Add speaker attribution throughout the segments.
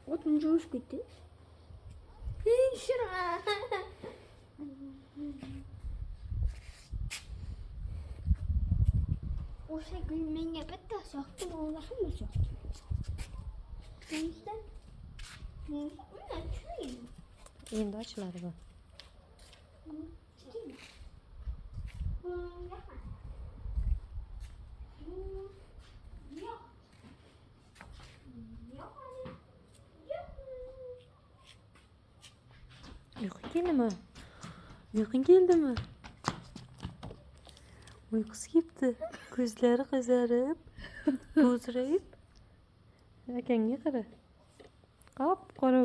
Speaker 1: Otun coş gitti. Şuraya. O şekilde menge bitti. Saktım Allah'ım mı saktım? Neyse. Neyse. Ne açayım?
Speaker 2: Endi açıladi bu.
Speaker 1: Çıkayım. Yapma. Yok. Yok anne. Yok.
Speaker 2: Uykun keldimi? Uykun keldimi? Uykusu kepti. Ko'zlari qizarib, bo'zrayib. Akangga qara. Qop-qora.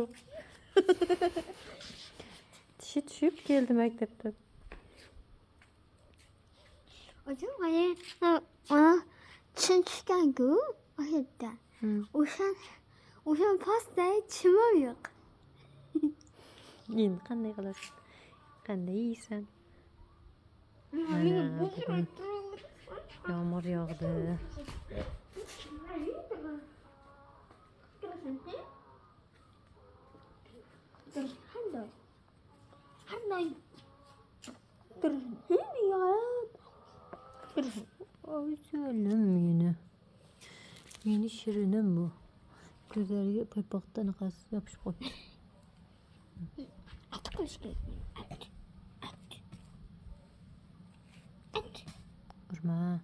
Speaker 2: Tishi tushib keldi maktabdan.
Speaker 1: Hocam hani ona çın çıkan-ku o yerda. O'shan pastda chimam yo'q.
Speaker 2: Endi qanday qilasan? Qanday yeysan?
Speaker 1: Menga
Speaker 2: bugun yomg'ir yog'di. Oy söylem meni. Meni şirinim bu. Gözleriga paypoqdan qas yopishib qo'ydi. Urma.